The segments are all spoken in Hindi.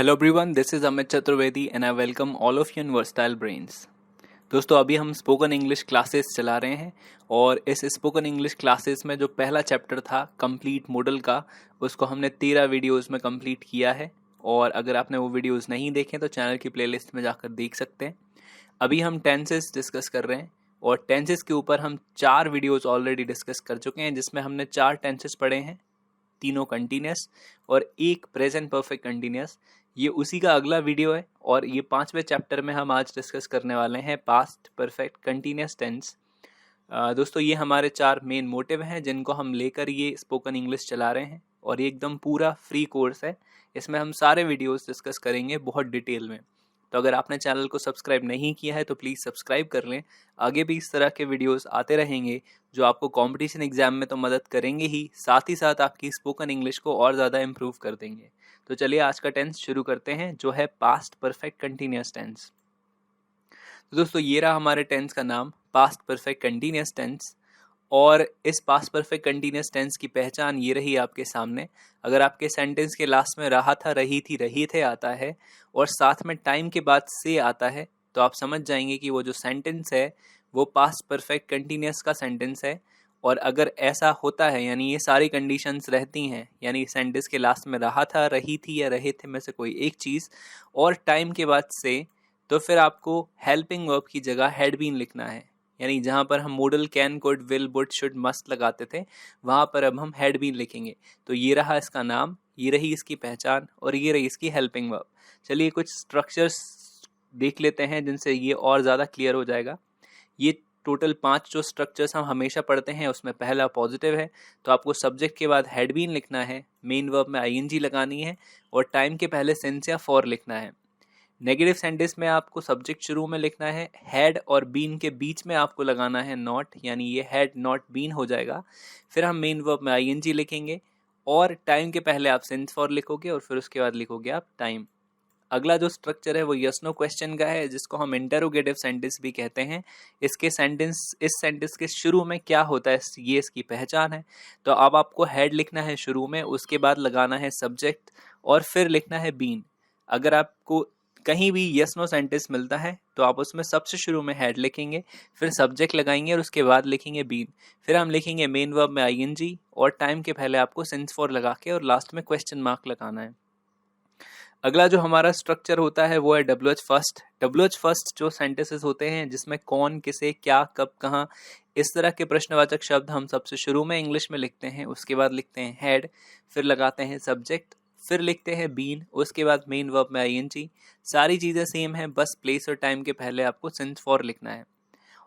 Hello everyone, this is Amit Chaturvedi and I welcome all of you in versatile brains. दोस्तों, अभी हम स्पोकन इंग्लिश क्लासेस चला रहे हैं और इस स्पोकन इंग्लिश क्लासेस में जो पहला चैप्टर था कंप्लीट मॉडल का, उसको हमने 13 वीडियोस में कंप्लीट किया है। और अगर आपने वो वीडियोस नहीं देखे तो चैनल की प्लेलिस्ट में जाकर देख सकते हैं। अभी हम टेंसेस डिस्कस कर रहे हैं और टेंसेस के ऊपर हम 4 वीडियोस ऑलरेडी डिस्कस कर चुके हैं, जिसमें हमने 4 टेंसेस पढ़े हैं, तीनों कंटिन्यूस और एक प्रेजेंट परफेक्ट कंटिन्यूस। ये उसी का अगला वीडियो है और ये 5वें चैप्टर में हम आज डिस्कस करने वाले हैं पास्ट परफेक्ट कंटिन्यूस टेंस। दोस्तों, ये हमारे 4 मेन मोटिव हैं जिनको हम लेकर ये स्पोकन इंग्लिश चला रहे हैं और ये एकदम पूरा फ्री कोर्स है। इसमें हम सारे वीडियोस डिस्कस करेंगे बहुत डिटेल में। तो अगर आपने चैनल को सब्सक्राइब नहीं किया है तो प्लीज़ सब्सक्राइब कर लें। आगे भी इस तरह के वीडियोस आते रहेंगे जो आपको कंपटीशन एग्जाम में तो मदद करेंगे ही, साथ ही साथ आपकी स्पोकन इंग्लिश को और ज़्यादा इम्प्रूव कर देंगे। तो चलिए आज का टेंस शुरू करते हैं, जो है पास्ट परफेक्ट कंटिन्यूस टेंस। तो दोस्तों, ये रहा हमारे टेंस का नाम, पास्ट परफेक्ट कंटिन्यूस टेंस। और इस पास्ट परफेक्ट कंटिन्यूस टेंस की पहचान ये रही आपके सामने। अगर आपके सेंटेंस के लास्ट में रहा था, रही थी, रही थे आता है और साथ में टाइम के बाद से आता है, तो आप समझ जाएंगे कि वो जो सेंटेंस है वो पास्ट परफेक्ट कंटिन्यूस का सेंटेंस है। और अगर ऐसा होता है, यानी ये सारी कंडीशंस रहती हैं, यानी सेंटेंस के लास्ट में रहा था, रही थी या रहे थे में से कोई एक चीज़ और टाइम के बाद से, तो फिर आपको हेल्पिंग वर्ब की जगह हैड बीन लिखना है। यानी जहाँ पर हम model can, could, will, would, should, must लगाते थे, वहाँ पर अब हम हैड बीन लिखेंगे। तो ये रहा इसका नाम, ये रही इसकी पहचान और ये रही इसकी हेल्पिंग वर्ब। चलिए कुछ स्ट्रक्चर्स देख लेते हैं जिनसे ये और ज़्यादा क्लियर हो जाएगा। ये टोटल 5 जो स्ट्रक्चर्स हम हमेशा पढ़ते हैं उसमें पहला पॉजिटिव है, तो आपको सब्जेक्ट के बाद हैड बीन लिखना है, मेन वर्ब में आईएनजी लगानी है और टाइम के पहले सिंस या फॉर लिखना है। नेगेटिव सेंटेंस में आपको सब्जेक्ट शुरू में लिखना है, हैड और बीन के बीच में आपको लगाना है नॉट, यानी ये हैड नॉट बीन हो जाएगा। फिर हम मेन वर्ब में आईएनजी लिखेंगे और टाइम के पहले आप सिंस फॉर लिखोगे और फिर उसके बाद लिखोगे आप टाइम। अगला जो स्ट्रक्चर है वो यस नो क्वेश्चन का है, जिसको हम इंटरोगेटिव सेंटेंस भी कहते हैं। इस सेंटेंस के शुरू में क्या होता है, ये इसकी पहचान है। तो अब आपको हैड लिखना है शुरू में, उसके बाद लगाना है सब्जेक्ट और फिर लिखना है बीन। अगर आपको कहीं भी यस नो सेंटेंस मिलता है तो आप उसमें सबसे शुरू में हैड लिखेंगे, फिर सब्जेक्ट लगाएंगे और उसके बाद लिखेंगे बीन। फिर हम लिखेंगे मेन वर्ब में आईएनजी और टाइम के पहले आपको सिंस फॉर लगा के और लास्ट में क्वेश्चन मार्क लगाना है। अगला जो हमारा स्ट्रक्चर होता है वो है डब्ल्यूएच फर्स्ट। डब्ल्यूएच फर्स्ट जो सेंटेंसेस होते हैं जिसमें कौन, किसे, क्या, कब, कहाँ, इस तरह के प्रश्नवाचक शब्द हम सबसे शुरू में इंग्लिश में लिखते हैं। उसके बाद लिखते हैं हैड, फिर लगाते हैं सब्जेक्ट, फिर लिखते हैं बीन, उसके बाद मेन वर्ब में आईएनजी। सारी चीज़ें सेम हैं, बस प्लेस और टाइम के पहले आपको सिंस फॉर लिखना है।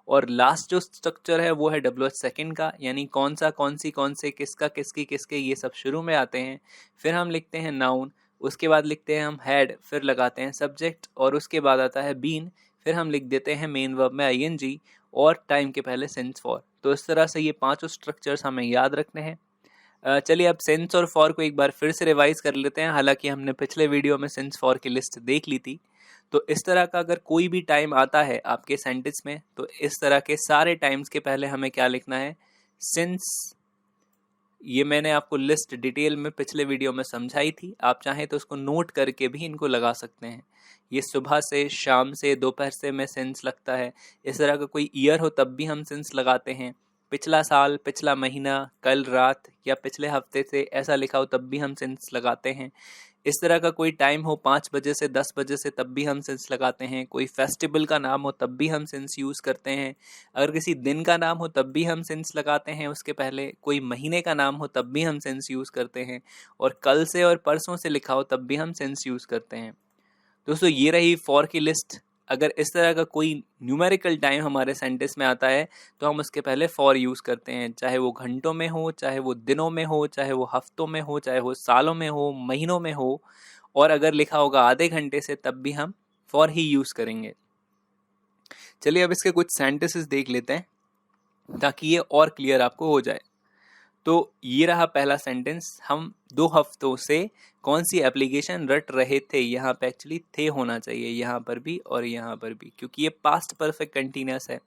और लास्ट जो स्ट्रक्चर है वो है डब्ल्यूएच सेकंड का, यानी कौन सा, कौन सी, कौन से, किसका, किसकी, किसके, ये सब शुरू में आते हैं। फिर हम लिखते हैं नाउन, उसके बाद लिखते हैं हम हैड, फिर लगाते हैं सब्जेक्ट और उसके बाद आता है बीन, फिर हम लिख देते हैं मेन वर्ब में आईएनजी और टाइम के पहले सिंस फॉर। तो इस तरह से ये 5 स्ट्रक्चर्स हमें याद रखने हैं। चलिए अब सिंस और फॉर को एक बार फिर से रिवाइज कर लेते हैं। हालांकि हमने पिछले वीडियो में सिंस फॉर की लिस्ट देख ली थी। तो इस तरह का अगर कोई भी टाइम आता है आपके सेंटेंस में, तो इस तरह के सारे टाइम्स के पहले हमें क्या लिखना है, सिंस। ये मैंने आपको लिस्ट डिटेल में पिछले वीडियो में समझाई थी, आप चाहें तो उसको नोट करके भी इनको लगा सकते हैं। ये सुबह से, शाम से, दोपहर से में सिंस लगता है। इस तरह का कोई ईयर हो तब भी हम सिंस लगाते हैं। पिछला साल, पिछला महीना, कल रात या पिछले हफ्ते से ऐसा लिखा हो तब भी हम सिंस लगाते हैं। इस तरह का कोई टाइम हो 5 बजे से 10 बजे से, तब भी हम सिंस लगाते हैं। कोई फेस्टिवल का नाम हो तब भी हम सिंस यूज़ करते हैं। अगर किसी दिन का नाम हो तब भी हम सिंस लगाते हैं उसके पहले। कोई महीने का नाम हो तब भी हम सिंस यूज़ करते हैं और कल से और परसों से लिखा हो तब भी हम सिंस यूज़ करते हैं। दोस्तों, ये रही फॉर की लिस्ट। अगर इस तरह का कोई न्यूमेरिकल टाइम हमारे सेंटेंस में आता है तो हम उसके पहले फॉर यूज़ करते हैं, चाहे वो घंटों में हो, चाहे वो दिनों में हो, चाहे वो हफ्तों में हो, चाहे वो सालों में हो, महीनों में हो। और अगर लिखा होगा आधे घंटे से तब भी हम फॉर ही यूज़ करेंगे। चलिए अब इसके कुछ सेंटेंसेस देख लेते हैं ताकि ये और क्लियर आपको हो जाए। तो ये रहा पहला सेंटेंस, हम 2 हफ्तों से कौन सी एप्लीकेशन रट रहे थे। यहाँ पे एक्चुअली थे होना चाहिए, यहाँ पर भी और यहाँ पर भी, क्योंकि ये पास्ट परफेक्ट कंटिन्यूस है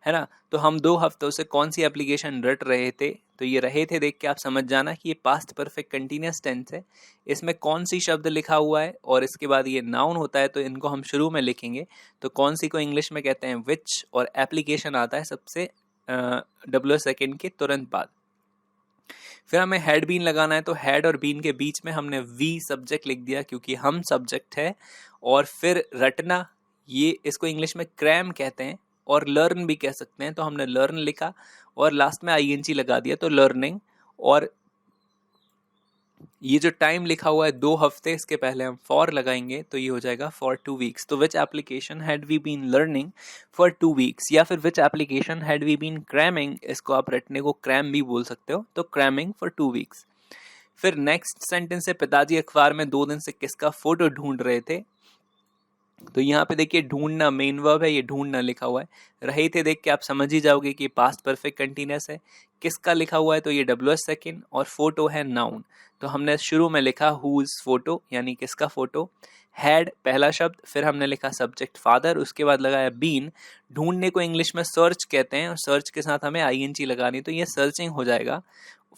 है ना। तो हम 2 हफ्तों से कौन सी एप्लीकेशन रट रहे थे, तो ये रहे थे देख के आप समझ जाना कि ये पास्ट परफेक्ट कंटिन्यूअस टेंस है। इसमें कौन सी शब्द लिखा हुआ है और इसके बाद ये नाउन होता है, तो इनको हम शुरू में लिखेंगे। तो कौन सी को इंग्लिश में कहते हैं विच, और एप्लीकेशन आता है सबसे डब्ल्यू सेकेंड के तुरंत बाद। फिर हमें हैड बीन लगाना है, तो हैड और बीन के बीच में हमने वी सब्जेक्ट लिख दिया क्योंकि हम सब्जेक्ट है। और फिर रटना, ये इसको इंग्लिश में क्रैम कहते हैं और लर्न भी कह सकते हैं, तो हमने लर्न लिखा और लास्ट में आईएनजी लगा दिया, तो लर्निंग। और ये जो टाइम लिखा हुआ है 2 हफ्ते, इसके पहले हम फॉर लगाएंगे तो ये हो जाएगा फॉर 2 वीक्स। तो which application had we been learning for 2 weeks, या फिर which application had we been cramming, इसको आप रटने को क्रैम भी बोल सकते हो, तो क्रैमिंग फॉर 2 वीक्स। फिर नेक्स्ट सेंटेंस है, पिताजी अखबार में 2 दिन से किसका फोटो ढूंढ रहे थे। तो यहाँ पे देखिए ढूंढना मेन वर्ब है, ये ढूंढना लिखा हुआ है। रहे थे देख के आप समझ ही जाओगे कि पास्ट परफेक्ट कंटिन्यूअस है। किसका लिखा हुआ है, तो ये डब्ल्यू सेकेंड, और फोटो है नाउन। तो हमने शुरू में लिखा हुज फोटो, यानी किसका फोटो। हैड पहला शब्द, फिर हमने लिखा सब्जेक्ट फादर, उसके बाद लगाया बीन। ढूंढने को इंग्लिश में सर्च कहते हैं और सर्च के साथ हमें आईएनजी लगानी, तो ये सर्चिंग हो जाएगा।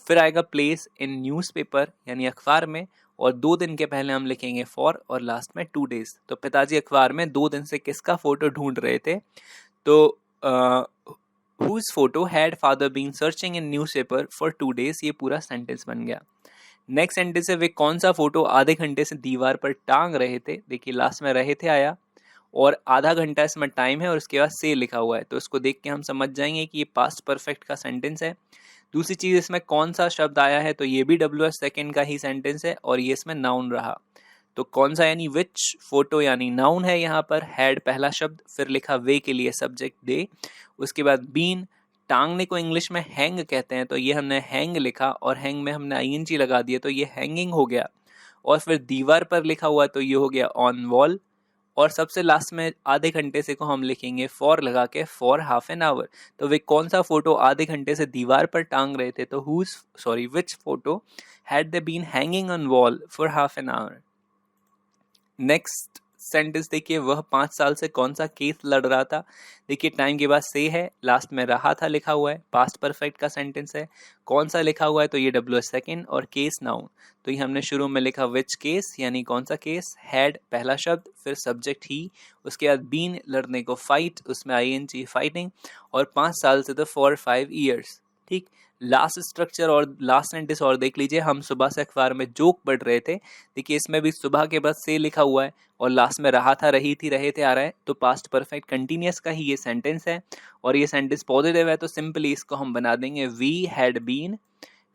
फिर आएगा प्लेस इन न्यूज़पेपर, यानी अखबार में, और 2 दिन के पहले हम लिखेंगे फॉर, और लास्ट में 2 डेज। तो पिताजी अखबार में 2 दिन से किसका फोटो ढूंढ रहे थे, तो whose photo had father been searching in newspaper for 2 days, ये पूरा सेंटेंस बन गया। नेक्स्ट सेंटेंस है, वे कौन सा फोटो आधे घंटे से दीवार पर टांग रहे थे। देखिए लास्ट में रहे थे आया और आधा घंटा इसमें टाइम है और उसके बाद से लिखा हुआ है, तो इसको देख के हम समझ जाएंगे कि ये पास्ट परफेक्ट का सेंटेंस है। दूसरी चीज, इसमें कौन सा शब्द आया है, तो ये भी डब्ल्यू सेकेंड का ही सेंटेंस है और ये इसमें नाउन रहा। तो कौन सा, यानी विच फोटो यानी नाउन है यहाँ पर। हैड पहला शब्द, फिर लिखा वे के लिए सब्जेक्ट दे, उसके बाद बीन। टांगने को इंग्लिश में हैंग कहते हैं, तो ये हमने हैंग लिखा और हैंग में हमने आईएनजी लगा दिया, तो ये हैंगिंग हो गया। और फिर दीवार पर लिखा हुआ, तो ये हो गया ऑन वॉल। और सबसे लास्ट में आधे घंटे से को हम लिखेंगे फॉर लगा के, फॉर हाफ एन आवर। तो वे कौन सा फोटो आधे घंटे से दीवार पर टांग रहे थे, तो which photo had they been hanging on wall for half an hour. Next sentence देखिए, वह 5 साल से कौन सा केस लड़ रहा था। देखिए टाइम के बाद से है, लास्ट में रहा था लिखा हुआ है, पास्ट परफेक्ट का सेंटेंस है। कौन सा लिखा हुआ है, तो ये डब्ल्यू सेकेंड और केस नाउन। तो ये हमने शुरू में लिखा विच केस, यानी कौन सा केस। हैड पहला शब्द, फिर सब्जेक्ट ही, उसके बाद बीन लड़ने को फाइट, उसमें आईएनजी फाइटिंग, और 5 साल से तो फॉर 5 ईयर्स। ठीक, लास्ट स्ट्रक्चर और लास्ट सेंटेंस और देख लीजिए, हम सुबह से अखबार में जोक पढ़ रहे थे। देखिए इसमें भी सुबह के बाद से लिखा हुआ है और लास्ट में रहा था, रही थी, रहे थे आ रहा है, तो पास्ट परफेक्ट कंटिन्यूअस का ही ये सेंटेंस है। और ये सेंटेंस पॉजिटिव है, तो सिंपली इसको हम बना देंगे वी हैड बीन।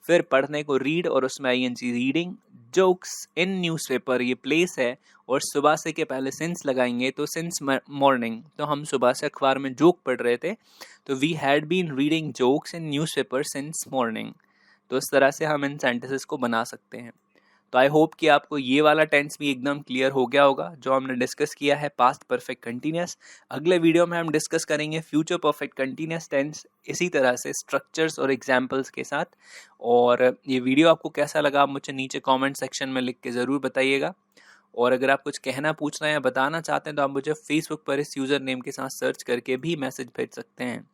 फिर पढ़ने को रीड और उसमें I N G reading. Jokes in newspaper, ये प्लेस है और सुबह से के पहले सिंस लगाएंगे, तो सिंस मॉर्निंग, तो हम सुबह से अखबार में जोक पढ़ रहे थे, तो we had been reading jokes in newspaper since morning. तो इस तरह से हम इन सेंटेंसेस को बना सकते हैं। तो आई होप कि आपको ये वाला टेंस भी एकदम क्लियर हो गया होगा जो हमने डिस्कस किया है पास्ट परफेक्ट कंटिन्यूअस। अगले वीडियो में हम डिस्कस करेंगे फ्यूचर परफेक्ट कंटिन्यूअस टेंस, इसी तरह से स्ट्रक्चर्स और एग्जाम्पल्स के साथ। और ये वीडियो आपको कैसा लगा आप मुझे नीचे कमेंट सेक्शन में लिख के ज़रूर बताइएगा। और अगर आप कुछ कहना, पूछना या बताना चाहते हैं तो आप मुझे फेसबुक पर इस यूज़र नेम के साथ सर्च करके भी मैसेज भेज सकते हैं।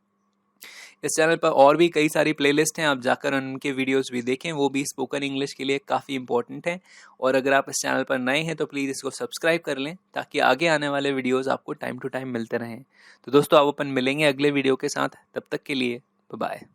इस चैनल पर और भी कई सारी प्लेलिस्ट हैं, आप जाकर उनके वीडियोस भी देखें, वो भी स्पोकन इंग्लिश के लिए काफ़ी इंपॉर्टेंट हैं। और अगर आप इस चैनल पर नए हैं तो प्लीज़ इसको सब्सक्राइब कर लें ताकि आगे आने वाले वीडियोस आपको टाइम टू टाइम मिलते रहें। तो दोस्तों आप अपन मिलेंगे अगले वीडियो के साथ, तब तक के लिए बाय बाय।